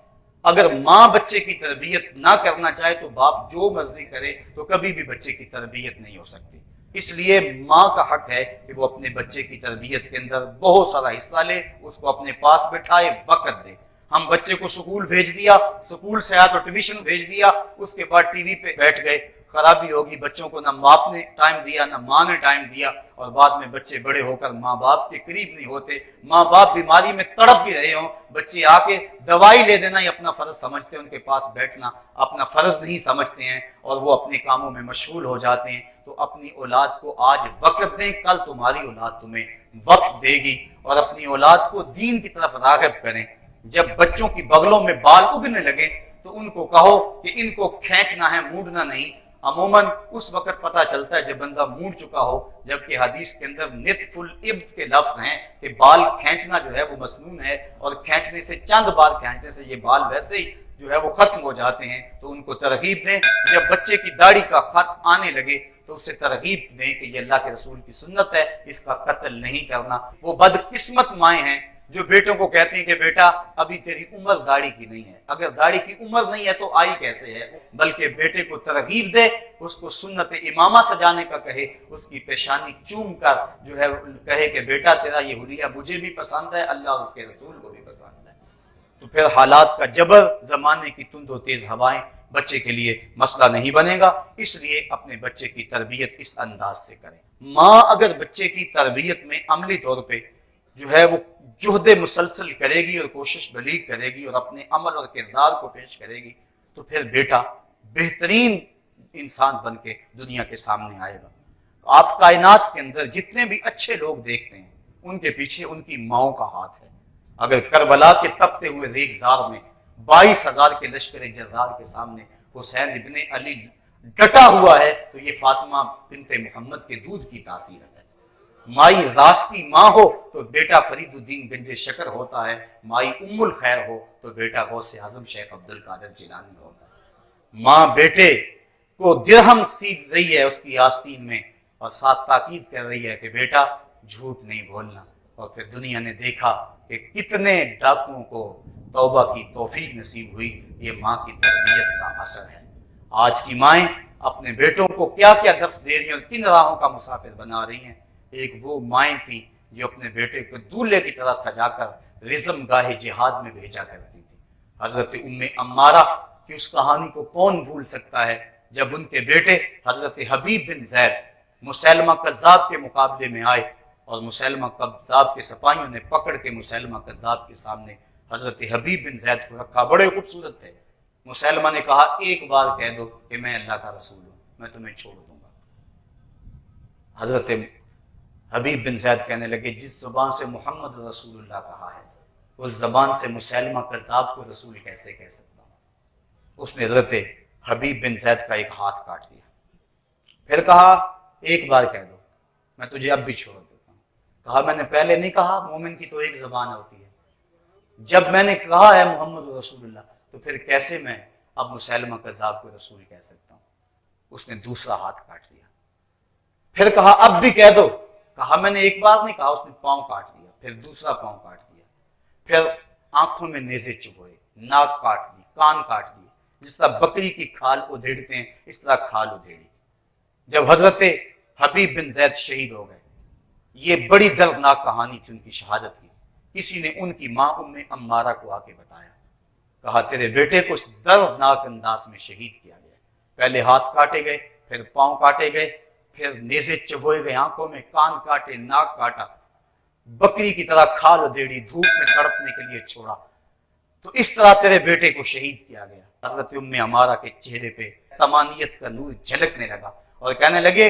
اگر ماں بچے کی تربیت نہ کرنا چاہے تو باپ جو مرضی کرے تو کبھی بھی بچے کی تربیت نہیں ہو سکتی۔ اس لیے ماں کا حق ہے کہ وہ اپنے بچے کی تربیت کے اندر بہت سارا حصہ لے، اس کو اپنے پاس بٹھائے، وقت دے۔ ہم بچے کو سکول بھیج دیا، سکول سے آیا تو ٹیوشن بھیج دیا، اس کے بعد ٹی وی پہ بیٹھ گئے، خرابی ہوگی۔ بچوں کو نہ باپ نے ٹائم دیا نہ ماں نے ٹائم دیا، اور بعد میں بچے بڑے ہو کر ماں باپ کے قریب نہیں ہوتے، ماں باپ بیماری میں تڑپ بھی رہے ہوں، بچے آ کے دوائی لے دینا ہی اپنا فرض سمجھتے ہیں، ان کے پاس بیٹھنا اپنا فرض نہیں سمجھتے ہیں، اور وہ اپنے کاموں میں مشغول ہو جاتے ہیں۔ تو اپنی اولاد کو آج وقت دیں، کل تمہاری اولاد تمہیں وقت دے گی، اور اپنی اولاد کو دین کی طرف راغب کریں۔ جب بچوں کی بغلوں میں بال اگنے لگے تو ان کو کہو کہ ان کو کھینچنا ہے، موڑنا نہیں۔ عموماً اس وقت پتہ چلتا ہے جب بندہ موڑ چکا ہو، جبکہ حدیث کے اندر نتف الابط کے لفظ ہیں کہ بال کھینچنا جو ہے وہ مسنون ہے، اور کھینچنے سے چند بار کھینچنے سے یہ بال ویسے ہی جو ہے وہ ختم ہو جاتے ہیں۔ تو ان کو ترغیب دیں، جب بچے کی داڑھی کا خط آنے لگے تو اسے ترغیب دیں کہ یہ اللہ کے رسول کی سنت ہے، اس کا قتل نہیں کرنا۔ وہ بدقسمت مائیں ہیں جو بیٹوں کو کہتے ہیں کہ بیٹا ابھی تیری عمر داڑھی کی نہیں ہے، اگر داڑھی کی عمر نہیں ہے تو آئی کیسے ہے؟ بلکہ بیٹے کو ترغیب دے، اس کو سنت امامہ سجانے کا کہے، اس کی پیشانی چوم کر جو ہے کہے کہ بیٹا تیرا یہ حلیہ مجھے بھی پسند ہے، اللہ اور اس کے رسول کو بھی پسند ہے۔ تو پھر حالات کا جبر، زمانے کی تند و تیز ہوائیں بچے کے لیے مسئلہ نہیں بنے گا۔ اس لیے اپنے بچے کی تربیت اس انداز سے کریں۔ ماں اگر بچے کی تربیت میں عملی طور پہ جو ہے وہ جہد مسلسل کرے گی اور کوشش بلیغ کرے گی اور اپنے عمل اور کردار کو پیش کرے گی تو پھر بیٹا بہترین انسان بن کے دنیا کے سامنے آئے گا۔ آپ کائنات کے اندر جتنے بھی اچھے لوگ دیکھتے ہیں ان کے پیچھے ان کی ماؤں کا ہاتھ ہے۔ اگر کربلا کے تپتے ہوئے ریگزار میں 22,000 کے لشکر جرار کے سامنے حسین ابن علی ڈٹا ہوا ہے تو یہ فاطمہ بنت محمد کے دودھ کی تاثیر ہے۔ माई रास्ती माँ हो तो बेटा फरीदुद्दीन गंजे शकर होता है, माई उम्मुल खैर हो तो बेटा गौसे आजम शेख अब्दुल कादिर जिलानी होता है। माँ बेटे को दिरहम सीध रही है उसकी आस्तीन में और साथ ताकीद कर रही है कि बेटा झूठ नहीं बोलना। और फिर दुनिया ने देखा कि कितने डाकुओं को तौबा की तौफीक नसीब हुई। ये माँ की तरबियत का असर है। आज की माएँ अपने बेटों को क्या क्या दर्स दे रही हैं और किन राहों का मुसाफिर बना रही हैं। एक वो माएँ थी जो अपने बेटे को दूल्हे की तरह सजाकर रिज़म गाहे जिहाद में भेजा करती थी। हजरत उम्मे अम्मारा की उस कहानी को कौन भूल सकता है, जब उनके बेटे हजरत हबीब बिन जैद मुसैलमा कज़्ज़ाब के मुकाबले में आए और मुसैलमा कज़्ज़ाब के सिपाहियों ने पकड़ के मुसैलमा कज़्ज़ाब के सामने हजरत हबीब बिन जैद को रखा। बड़े खूबसूरत थे। मुसैलमा ने कहा, एक बार कह दो कि मैं अल्लाह का रसूल हूं, मैं तुम्हें छोड़ दूंगा। हजरत हबीब बिन जैद कहने लगे, जिस जुबान से मोहम्मद रसूलुल्लाह कहा है उस जबान से मुसैलमा कज़्ज़ाब को रसूल कैसे कह सकता हूं। उसने हजरत हबीब बिन जैद का एक हाथ काट दिया। फिर कहा, एक बार कह दो, मैं तुझे अब भी छोड़ देता हूं। कहा, मैंने पहले नहीं कहा मोमिन की तो एक जबान होती है। जब मैंने कहा है मोहम्मद रसूलुल्लाह तो फिर कैसे मैं अब मुसैलमा कज़्ज़ाब को रसूल कह सकता हूं। उसने दूसरा हाथ काट दिया। फिर कहा, अब भी कह दो। कहा, मैंने एक बार नहीं कहा। उसने पांव काट दिया। फिर दूसरा पांव काट दिया। फिर आंखों में नेज़े चुभोए, नाक काट दी, कान काट दिए। जिस तरह बकरी की खाल उधेड़ते हैं इस तरह खाल उधेड़ी। जब हजरत हबीब बिन जैद शहीद हो गए, ये बड़ी दर्दनाक कहानी थी उनकी शहादत की। किसी ने उनकी माँ उम्मे अम्मारा को आके बताया। कहा, तेरे बेटे को इस दर्दनाक अंदाज में शहीद किया गया। पहले हाथ काटे गए, फिर पांव काटे गए, फिर नेज़े चबोए गए आंखों में, कान काटे, नाक काटा, बकरी की तरह खाल उधेड़ी, धूप में तड़पने के लिए छोड़ा। तो इस तरह तेरे बेटे को शहीद किया गया। हजरत उम्मे अमारा के चेहरे पे तमानियत का नूर झलकने लगा और कहने लगे,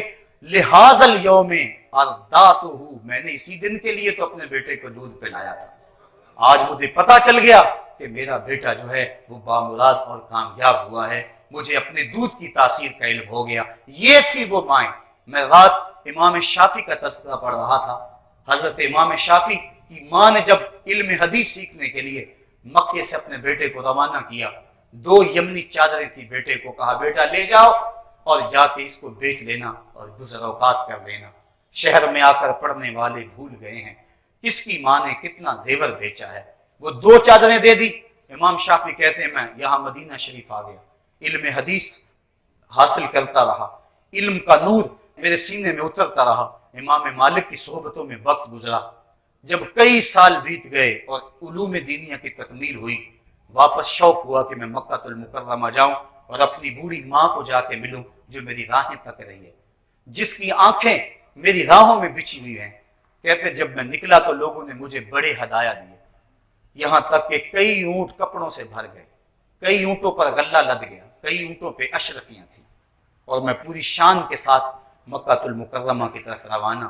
लिहाजल यौमे अर्दातुहु, मैंने इसी दिन के लिए तो अपने बेटे को दूध पिलाया था। आज मुझे पता चल गया कि मेरा बेटा जो है वो बामुराद और कामयाब हुआ है। मुझे अपने दूध की तासीर का इल्म हो गया। ये थी वो माएँ। मैं रात इमाम शाफी का तज़किरा पढ़ रहा था। हजरत इमाम शाफी की माँ ने जब इल्म हदीस सीखने के लिए मक्के से अपने बेटे को रवाना किया, 2 यमनी चादरें थी। बेटे को कहा, बेटा ले जाओ और जाके इसको बेच लेना और गुज़र औकात कर लेना। शहर में आकर पढ़ने वाले भूल गए हैं किसकी माँ ने कितना जेवर बेचा है। वो 2 चादरें दे दी। इमाम शाफी कहते हैं, मैं यहां मदीना शरीफ आ गया, इल्म हदीस हासिल करता रहा, इल्म का नूर मेरे सीने में उतरता रहा। इमाम मालिक की सोहबतों में वक्त गुजरा। जब कई साल बीत गए और उलूम दीनिया की तकमील हुई, वापस शौक हुआ कि मैं मक्कातुल मुकर्रमा जाऊं और अपनी बूढ़ी माँ को जाके मिलूं जो मेरी राहें तक रही है, जिसकी आंखें मेरी राहों में बिछी हुई हैं। कहते, जब मैं निकला तो लोगों ने मुझे बड़े हदाया दिए, यहां तक कि कई ऊंट कपड़ों से भर गए, कई ऊंटों पर गल्ला लद गया, कई ऊंटों पे अशरफियां थी और मैं पूरी शान के साथ मक्कातुल मुकर्रमा की तरफ रवाना।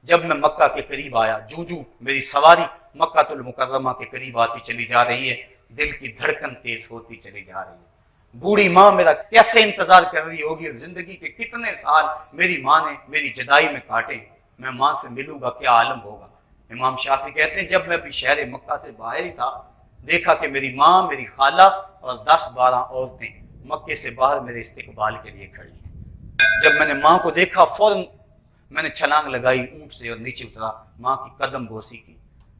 जब मैं मक्का के करीब आया, जूं मेरी सवारी मक्कातुल मुकर्रमा के करीब आती चली जा रही है, दिल की धड़कन तेज होती चली जा रही है। बूढ़ी माँ मेरा कैसे इंतजार कर रही होगी और जिंदगी के कितने साल मेरी माँ ने मेरी जुदाई में काटे। मैं माँ से मिलूंगा, क्या आलम होगा। इमाम शाफी कहते हैं, जब मैं अभी शहर मक्का से बाहर ही था, देखा कि मेरी माँ, मेरी खाला और 10-12 औरतें मक्के से बाहर मेरे इस्तिकबाल के लिए खड़ी हैं। जब मैंने माँ को देखा, फौरन मैंने छलांग लगाई ऊंट से और नीचे उतरा, माँ की कदम बोसी की।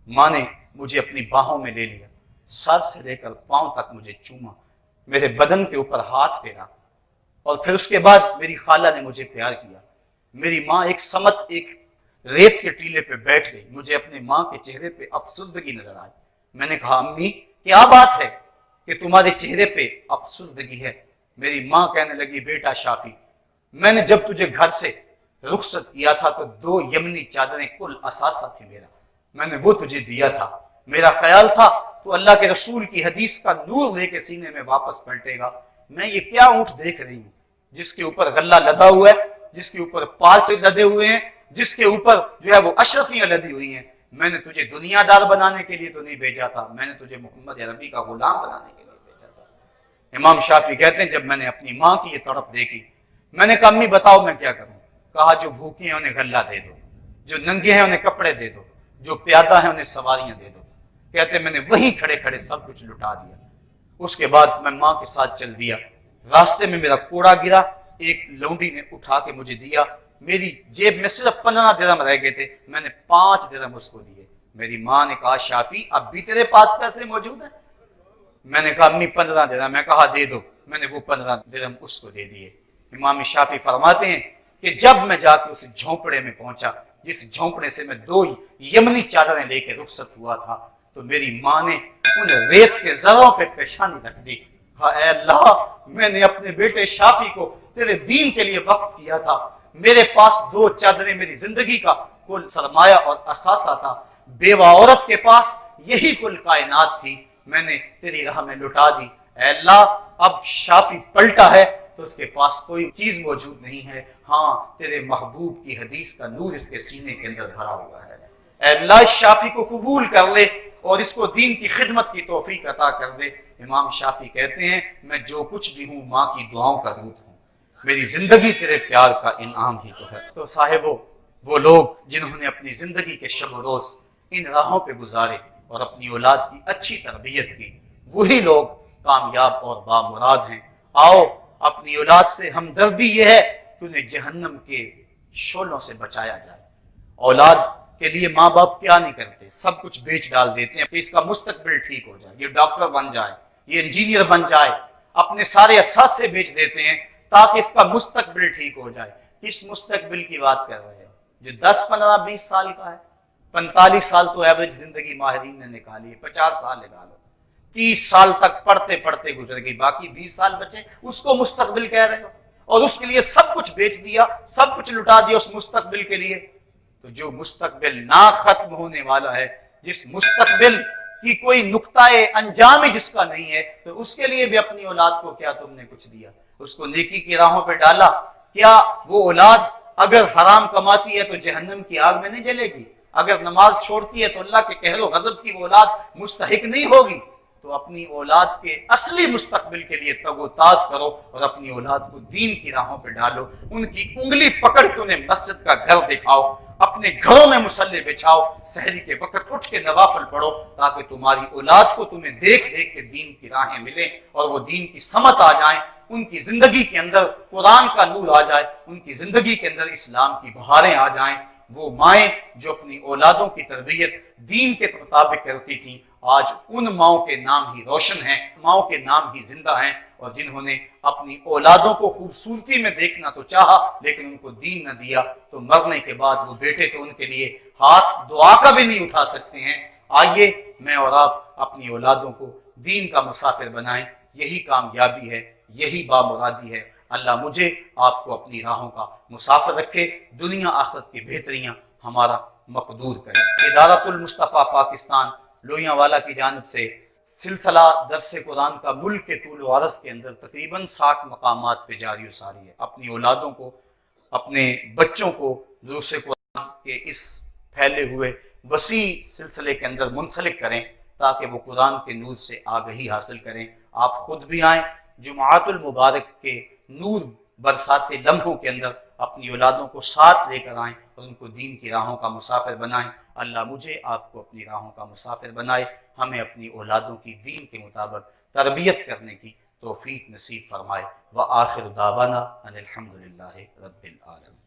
माँ ने मुझे अपनी बाहों में ले लिया, सर से लेकर पांव तक मुझे चूमा, मेरे बदन के ऊपर हाथ फेरा और फिर उसके बाद मेरी खाला ने मुझे प्यार किया। मेरी माँ एक समत एक रेत के टीले पे बैठ गई। मुझे अपनी माँ के चेहरे पे अफसुर्दगी नजर आई। मैंने कहा, अम्मी क्या बात है कि तुम्हारे चेहरे पे अफसुर्दगी है। मेरी माँ कहने लगी, बेटा शाफी, मैंने जब तुझे घर से रुखसत किया था तो 2 यमनी चादरें कुल असासा थी मेरा, मैंने वो तुझे दिया था। मेरा ख्याल था तो अल्लाह के रसूल की हदीस का नूर लेके सीने में वापस पलटेगा। मैं ये क्या ऊंट देख रही हूँ जिसके ऊपर गल्ला लदा हुआ है, जिसके ऊपर पाल लदे हुए हैं, जिसके ऊपर जो है वो अशरफियां लदी हुई हैं। मैंने तुझे दुनियादार बनाने के लिए तो नहीं भेजा था, मैंने तुझे मोहम्मद अरबी का गुलाम बनाने के लिए भेजा था। इमाम शाफी कहते हैं, जब मैंने अपनी माँ की ये तड़प देखी, मैंने कहा, अम्मी बताओ मैं क्या करूं। कहा, जो भूखे हैं उन्हें गल्ला दे दो, जो नंगे हैं उन्हें कपड़े दे दो, जो प्यादा है उन्हें सवारियां दे दो। कहते मैंने वहीं खड़े खड़े सब कुछ लुटा दिया। उसके बाद मैं माँ के साथ चल दिया। रास्ते में मेरा कोड़ा गिरा, एक लौंडी ने उठा के मुझे दिया। मेरी जेब में सिर्फ 15 दिरहम रह गए थे, मैंने 5 दिरहम उसको दिए। मेरी माँ ने कहा शाफी अब भी तेरे पास पैसे मौजूद हैं? मैंने कहा अम्मी 15 दिरहम। मैं कहा दे दो। मैंने वो 15 दिरहम उसको दे दिए। इमाम शाफी फरमाते हैं कि जब मैं जाकर उस झोंपड़े में पहुंचा, जिस झोंपड़े से मैं 2 यमनी चादरें लेकर रुखसत हुआ था, तो मेरी माँ ने उन रेत के जरों पे पेशानी रख दी। कहा ऐ अल्लाह, मैंने अपने बेटे शाफी को तेरे दीन के लिए वक्फ किया था। मेरे पास 2 चादरें मेरी जिंदगी का कुल सरमाया और असासा था। बेवा औरत के पास यही कुल कायनात थी, मैंने तेरी राह में लुटा दी। ऐ अल्लाह, अब शाफी पलटा है तो उसके पास कोई चीज मौजूद नहीं है, हाँ तेरे महबूब की हदीस का नूर इसके सीने के अंदर भरा हुआ है। ऐ अल्लाह, शाफी को कबूल कर ले और इसको दीन की खिदमत की तौफीक अता कर दे। इमाम शाफी कहते हैं मैं जो कुछ भी हूं माँ की दुआओं का दूत हूं, मेरी जिंदगी तेरे प्यार का इनाम ही तो है। तो साहिबो, वो लोग जिन्होंने अपनी जिंदगी के शब रोज इन राहों पे गुजारे और अपनी औलाद की अच्छी तरबियत की, वही लोग कामयाब और बामुराद हैं। आओ अपनी औलाद से हमदर्दी ये है कि उन्हें जहन्नम के शोलों से बचाया जाए। औलाद के लिए माँ बाप क्या नहीं करते, सब कुछ बेच डाल देते हैं कि इसका मुस्तकबिल ठीक हो जाए, ये डॉक्टर बन जाए, ये इंजीनियर बन जाए, अपने सारे असासे बेच देते हैं ताकि इसका मुस्तकबिल ठीक हो जाए। किस मुस्तकबिल की बात कर रहे हो? जो 10, 15, 20 साल का है। 45 साल तो एवरेज जिंदगी माहिरीन ने निकाली है, 50 साल लगा लो, 30 साल तक पढ़ते पढ़ते गुजर गई, बाकी 20 साल बचे, उसको मुस्तकबिल कह रहे हो और उसके लिए सब कुछ बेच दिया, सब कुछ लुटा दिया उस मुस्तकबिल के लिए। तो जो मुस्तकबिल ना खत्म होने वाला है, जिस मुस्तकबिल की कोई नुक्ताए अंजाम ही जिसका नहीं है, तो उसके लिए भी अपनी औलाद को क्या तुमने कुछ दिया? उसको नेकी की राहों पे डाला। क्या वो औलाद अगर हराम कमाती है तो जहन्नम की आग में नहीं जलेगी? अगर नमाज छोड़ती है तो अल्लाह के कहरो गजब की वो औलाद मुस्तहिक नहीं होगी? तो अपनी औलाद के असली मुस्तकबिल के लिए तगोताज करो और अपनी औलाद को दीन की राहों पे डालो। उनकी उंगली पकड़ के उन्हें मस्जिद का घर दिखाओ, अपने घरों में मुसल्ले बिछाओ, सहरी के वक्त उठ के नवाफिल पढ़ो, ताकि तुम्हारी औलाद को तुम्हें देख देख के दीन की राहें मिले और वो दीन की समत आ जाए, उनकी जिंदगी के अंदर कुरान का नूर आ जाए, उनकी जिंदगी के अंदर इस्लाम की बहारें आ जाएं। वो माएं जो अपनी औलादों की तरबियत दीन के मुताबिक करती थी, आज उन माओं के नाम ही रोशन हैं, माओं के नाम ही जिंदा हैं। और जिन्होंने अपनी औलादों को खूबसूरती में देखना तो चाहा लेकिन उनको दीन न दिया, तो मरने के बाद वो बेटे तो उनके लिए हाथ दुआ का भी नहीं उठा सकते हैं। आइए मैं और आप अपनी औलादों को दीन का मुसाफिर बनाएं, यही कामयाबी है, यही बामुरादी है। अल्लाह मुझे आपको अपनी राहों का मुसाफिर रखे, दुनिया आखिरत की बेहतरियां हमारा मकदूर करे। इदारतुल मुस्तफ़ा पाकिस्तान लोहियांवाला की जानिब से सिलसिला दरसे कुरान का मुल्क के तूल व अरज़ के अंदर तकरीबन 60 मकामात पे जारी सारी है। अपनी औलादों को, अपने बच्चों को दरसे कुरान के इस फैले हुए वसी सिलसिले के अंदर मुंसलिक करें ताकि वो कुरान के नूर से आगही हासिल करें। आप खुद भी आएँ, जुमाअतुल मुबारक के नूर बरसाते लम्हों के अंदर अपनी औलादों को साथ लेकर आएं और उनको दीन की राहों का मुसाफिर बनाएं। अल्लाह मुझे आपको अपनी राहों का मुसाफिर बनाए, हमें अपनी औलादों की दीन के मुताबिक तरबियत करने की तौफीक नसीब फरमाए। व आखिर दावाना अनिल हम्दुलिल्लाहि रब्बिल आलमीन।